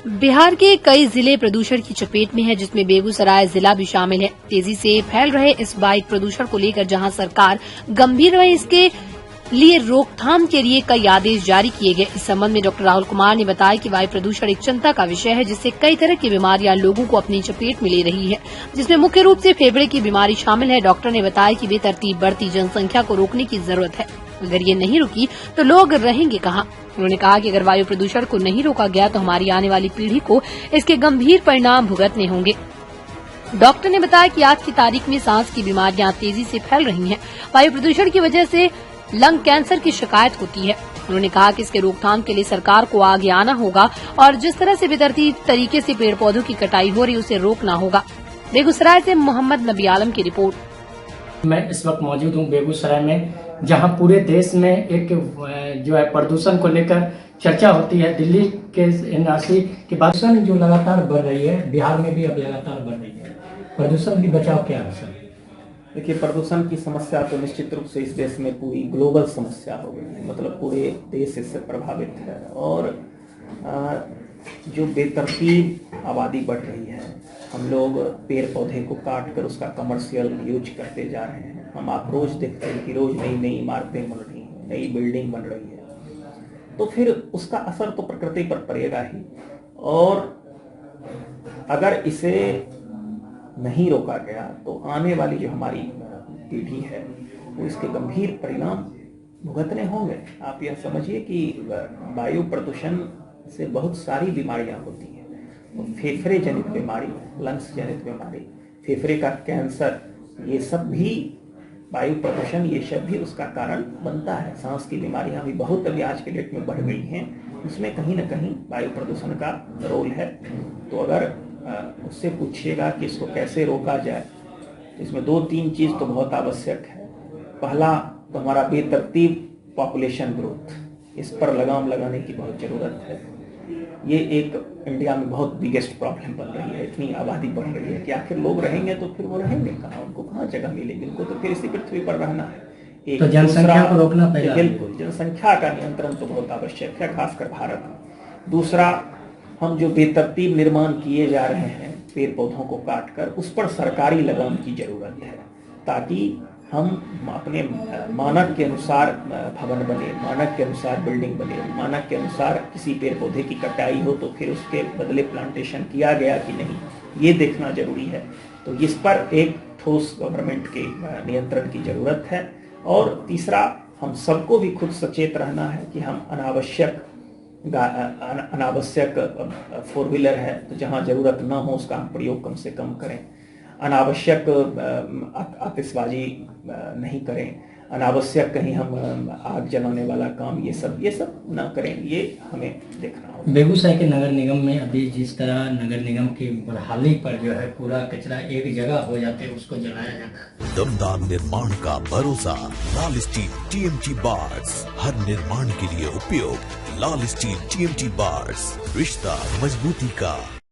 बिहार के कई जिले प्रदूषण की चपेट में है, जिसमें बेगूसराय जिला भी शामिल है। तेजी से फैल रहे इस बाइक प्रदूषण को लेकर जहां सरकार गंभीर रहे, इसके लिए रोकथाम के लिए कई आदेश जारी किए गए। इस संबंध में डॉक्टर राहुल कुमार ने बताया कि वायु प्रदूषण एक चिंता का विषय है, जिससे कई तरह की बीमारियां लोगों को अपनी चपेट में ले रही है, जिसमें मुख्य रूप से फेफड़े की बीमारी शामिल है। डॉक्टर ने बताया कि बेतरतीब बढ़ती जनसंख्या को रोकने की जरूरत है। अगर ये नहीं रुकी तो लोग रहेंगे कहाँ। उन्होंने कहा कि अगर वायु प्रदूषण को नहीं रोका गया तो हमारी आने वाली पीढ़ी को इसके गंभीर परिणाम भुगतने होंगे। डॉक्टर ने बताया कि आज की तारीख में सांस की बीमारियां तेजी से फैल रही हैं। वायु प्रदूषण की वजह से लंग कैंसर की शिकायत होती है। उन्होंने कहा कि इसके रोकथाम के लिए सरकार को आगे आना होगा और जिस तरह से बेतरतीब तरीके से पेड़ पौधों की कटाई हो रही उसे रोकना होगा। बेगूसराय से मोहम्मद नबी आलम की रिपोर्ट। मैं इस वक्त मौजूद हूँ बेगूसराय में, जहां पूरे देश में एक जो है प्रदूषण को लेकर चर्चा होती है। दिल्ली के एनआरसी की प्रदूषण जो लगातार बढ़ रही है, बिहार में भी अब लगातार बढ़ रही है। प्रदूषण की बचाव क्या है सर? देखिए, प्रदूषण की समस्या तो निश्चित रूप से इस देश में पूरी ग्लोबल समस्या हो गई है, मतलब पूरे देश इससे प्रभावित है। और जो बेतरतीब आबादी बढ़ रही है, हम लोग पेड़ पौधे को काट कर उसका कमर्शियल यूज करते जा रहे हैं। हम आप रोज देखते हैं कि रोज नई नई इमारतें बन रही हैं, नई बिल्डिंग बन रही है, तो फिर उसका असर तो प्रकृति पर पड़ेगा ही। और अगर इसे नहीं रोका गया तो आने वाली जो हमारी पीढ़ी है वो इसके गंभीर परिणाम भुगतने होंगे। आप यह समझिए कि वायु प्रदूषण से बहुत सारी बीमारियां होती हैं। फेफड़े जनित बीमारी, लंग्स जनित बीमारी, फेफड़े का कैंसर, ये सब भी वायु प्रदूषण, ये सब भी उसका कारण बनता है। सांस की बीमारियां भी बहुत अभी आज के डेट में बढ़ गई हैं, उसमें कहीं ना कहीं वायु प्रदूषण का रोल है। तो अगर उससे पूछिएगा कि इसको कैसे रोका जाए, तो इसमें 2-3 चीज़ तो बहुत आवश्यक है। पहला तो हमारा बेतरतीब पॉपुलेशन ग्रोथ, इस पर लगाम लगाने की बहुत ज़रूरत है। ये एक इंडिया में बहुत बिगेस्ट प्रॉब्लम बन रही है। इतनी आबादी बढ़ रही है कि आखिर लोग रहेंगे तो फिर वो रहेंगे कहाँ, उनको कहाँ जगह मिलेगी, उनको तो फिर इसी पृथ्वी पर रहना है। तो जनसंख्या को रोकना पड़ेगा। बिल्कुल, जनसंख्या का नियंत्रण तो बहुत आवश्यक है, खासकर भारत में। दूसरा, हम जो बेतरतीब निर्माण किए जा रहे हैं पेड़ पौधों को काट कर, उस पर सरकारी लगाम की जरूरत है, ताकि हम अपने मानक के अनुसार भवन बने, मानक के अनुसार बिल्डिंग बने, मानक के अनुसार किसी पेड़ पौधे की कटाई हो तो फिर उसके बदले प्लांटेशन किया गया कि नहीं, ये देखना जरूरी है। तो इस पर एक ठोस गवर्नमेंट के नियंत्रण की जरूरत है। और तीसरा, हम सबको भी खुद सचेत रहना है कि हम अनावश्यक 4 व्हीलर है तो जहाँ जरूरत ना हो उसका हम प्रयोग कम से कम करें। अनावश्यक आतिशबाजी नहीं करें, अनावश्यक कहीं हम आग जलाने वाला काम, ये सब ना करें, ये हमें देखना होगा। बेगूसराय के नगर निगम में अभी जिस तरह नगर निगम की बहाली पर जो है पूरा कचरा एक जगह हो जाते हैं, उसको जलाया जाता है। दमदार निर्माण का भरोसा लाल स्टील TMT बार्स, हर निर्माण के लिए उपयोग। लाल स्टील TMT बार्स, रिश्ता मजबूती का।